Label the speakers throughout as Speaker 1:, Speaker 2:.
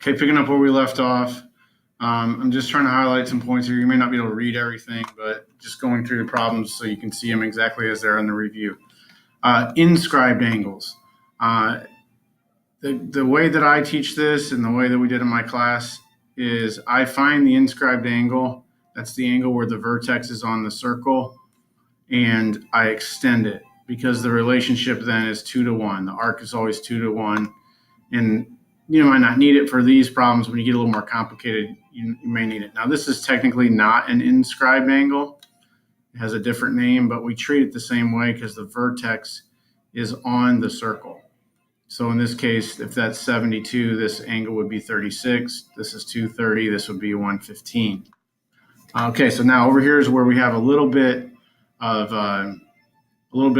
Speaker 1: Okay, picking up where we left off. I'm just trying to highlight some points here. You may not be able to read everything, but just going through the problems so you can see them exactly as they're in the review. Inscribed angles. The way that I teach this and the way that we did in my class is I find the inscribed angle. That's the angle where the vertex is on the circle, and I extend it because the relationship then is 2 to 1. The arc is always 2 to 1, and you might not need it for these problems. When you get a little more complicated, you may need it. Now, this is technically not an inscribed angle. It has a different name, but we treat it the same way because the vertex is on the circle. So in this case, if that's 72, this angle would be 36. This is 230. This would be 115. Okay, so now over here is where we have a little bit of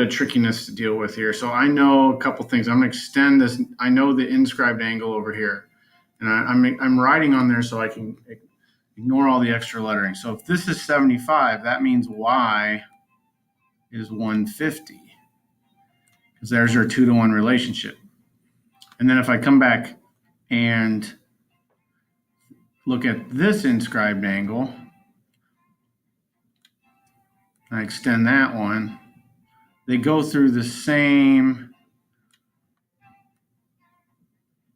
Speaker 1: trickiness to deal with here. So I know a couple things. I'm going to extend this. I know the inscribed angle over here, and I'm writing on there so I can ignore all the extra lettering. So if this is 75, that means y is 150, because there's your 2 to 1 relationship. And then if I come back and look at this inscribed angle, I extend that one, they go through the same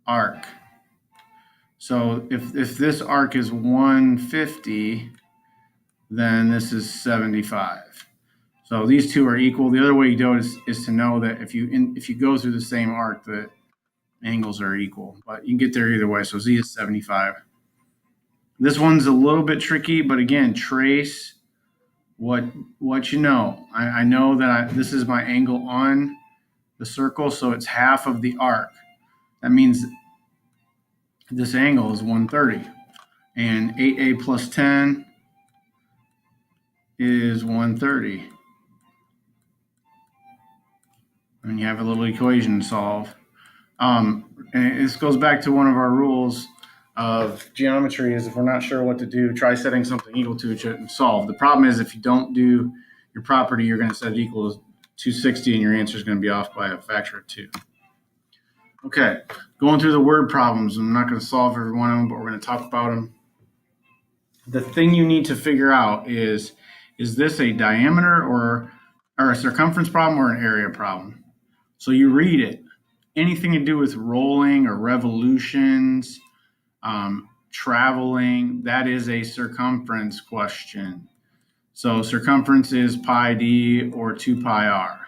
Speaker 1: arc. So if this arc is 150, then this is 75. So these two are equal. The other way you do it is to know that if you go through the same arc, the angles are equal. But you can get there either way. So Z is 75. This one's a little bit tricky, but again, trace what you know. I know that this is my angle on the circle, so it's half of the arc. That means this angle is 130. And 8a plus 10 is 130. And you have a little equation to solve. And this goes back to one of our rules of geometry is if we're not sure what to do, try setting something equal to it and solve. The problem is if you don't do your property, you're going to set it equal to 260 and your answer is going to be off by a factor of 2. Okay, going through the word problems. I'm not going to solve every one of them, but we're going to talk about them. The thing you need to figure out is this a diameter or a circumference problem or an area problem? So you read it. Anything to do with rolling or revolutions, traveling, that is a circumference question. So circumference is pi d or 2 pi r.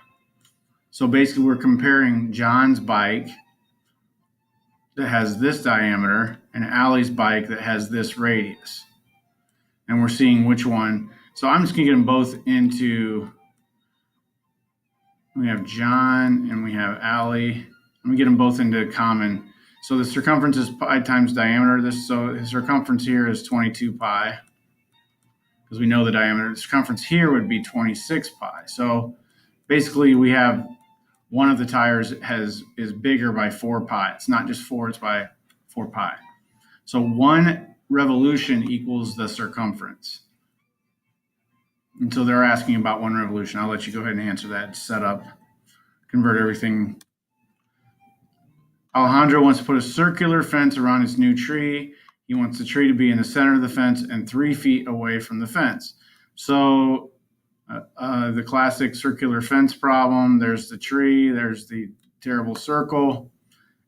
Speaker 1: So basically we're comparing John's bike that has this diameter and Allie's bike that has this radius. And we're seeing which one. So I'm just going to get them both into, we have John and we have Allie. Let me get them both into common. So the circumference is pi times diameter. So the circumference here is 22 pi because we know the diameter. The circumference here would be 26 pi. So basically we have one of the tires is bigger by 4 pi. It's not just 4, it's by 4 pi. So one revolution equals the circumference. And so they're asking about one revolution. I'll let you go ahead and answer that. Set up, convert everything. Alejandro wants to put a circular fence around his new tree. He wants the tree to be in the center of the fence and 3 feet away from the fence. So the classic circular fence problem, there's the tree, there's the terrible circle,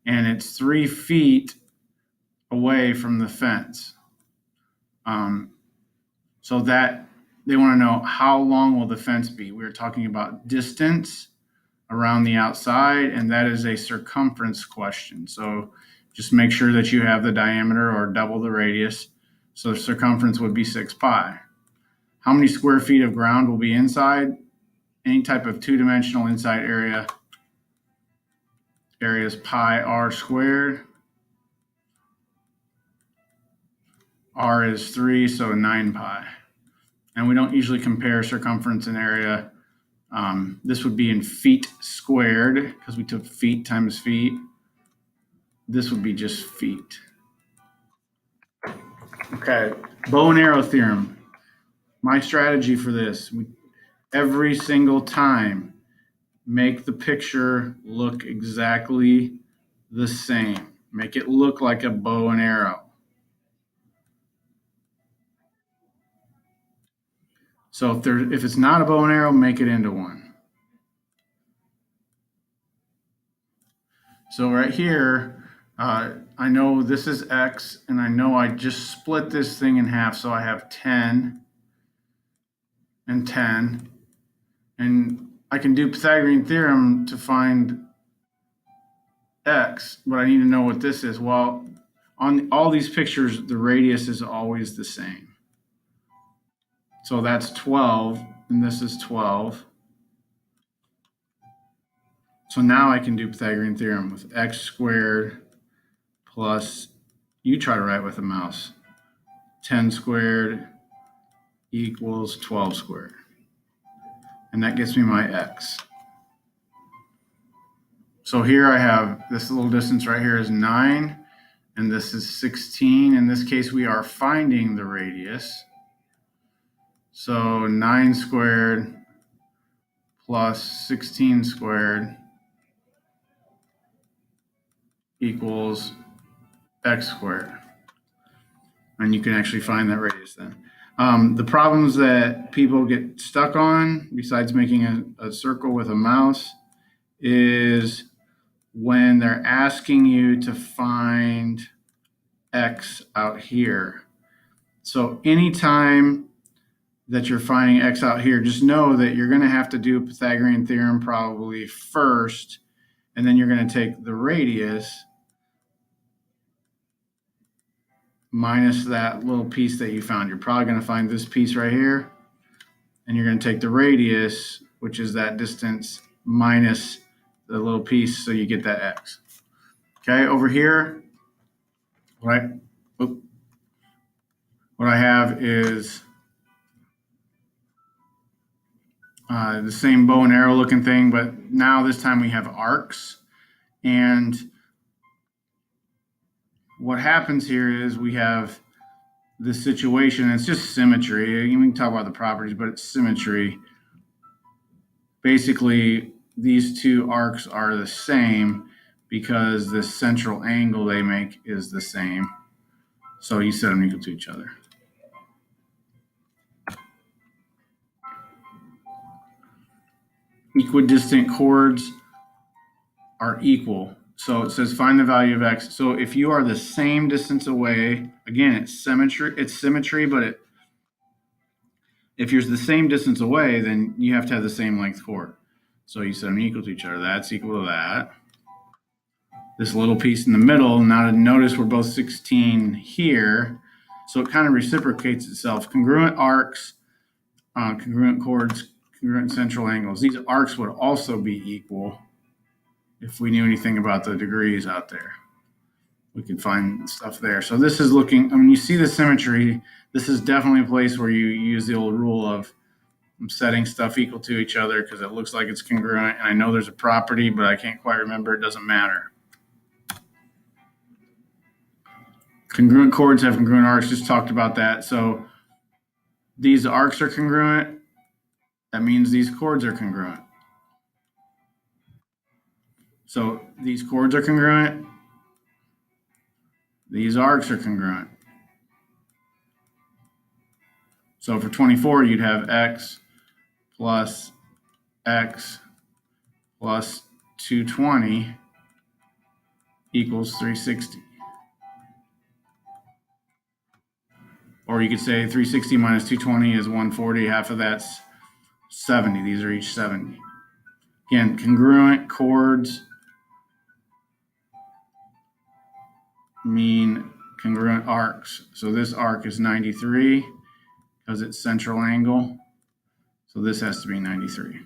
Speaker 1: and it's 3 feet away from the fence. So that they want to know how long will the fence be. We're talking about distance around the outside, and that is a circumference question. So just make sure that you have the diameter or double the radius. So the circumference would be 6 pi. How many square feet of ground will be inside? Any type of two-dimensional inside area is pi r squared. R is 3, so 9 pi. And we don't usually compare circumference and area. This would be in feet squared because we took feet times feet. This would be just feet. Okay, bow and arrow theorem. My strategy for this, every single time, make the picture look exactly the same. Make it look like a bow and arrow. So if it's not a bow and arrow, make it into one. So right here, I know this is x, and I know I just split this thing in half, so I have 10 and 10. And I can do Pythagorean Theorem to find x, but I need to know what this is. Well, on all these pictures, the radius is always the same. So that's 12, and this is 12. So now I can do Pythagorean Theorem with x squared plus, you try to write with a mouse, 10 squared equals 12 squared. And that gets me my x. So here I have this little distance right here is 9, and this is 16. In this case, we are finding the radius. So 9 squared plus 16 squared equals x squared. And you can actually find that radius then. The problems that people get stuck on, besides making a circle with a mouse, is when they're asking you to find x out here. So anytime that you're finding x out here, just know that you're going to have to do Pythagorean Theorem probably first, and then you're going to take the radius minus that little piece that you found. You're probably going to find this piece right here, and you're going to take the radius, which is that distance, minus the little piece, so you get that x. Okay, over here, what I have is the same bow and arrow looking thing, but now this time we have arcs. And what happens here is we have this situation, it's just symmetry. You can talk about the properties, but it's symmetry. Basically, these two arcs are the same because the central angle they make is the same. So you set them equal to each other. Equidistant chords are equal. So it says find the value of x. So if you are the same distance away, again, it's symmetry, but if you're the same distance away, then you have to have the same length chord. So you set them equal to each other. That's equal to that. This little piece in the middle, now notice we're both 16 here. So it kind of reciprocates itself. Congruent arcs, congruent chords, congruent central angles. These arcs would also be equal if we knew anything about the degrees out there. We could find stuff there. So this is looking, I mean, you see the symmetry. This is definitely a place where you use the old rule of setting stuff equal to each other because it looks like it's congruent. And I know there's a property, but I can't quite remember. It doesn't matter. Congruent chords have congruent arcs. Just talked about that. So these arcs are congruent. That means these chords are congruent. So these chords are congruent. These arcs are congruent. So for 24, you'd have x plus 220 equals 360. Or you could say 360 minus 220 is 140. Half of that's 70. These are each 70. Again, congruent chords mean congruent arcs. So this arc is 93 because it's central angle. So this has to be 93.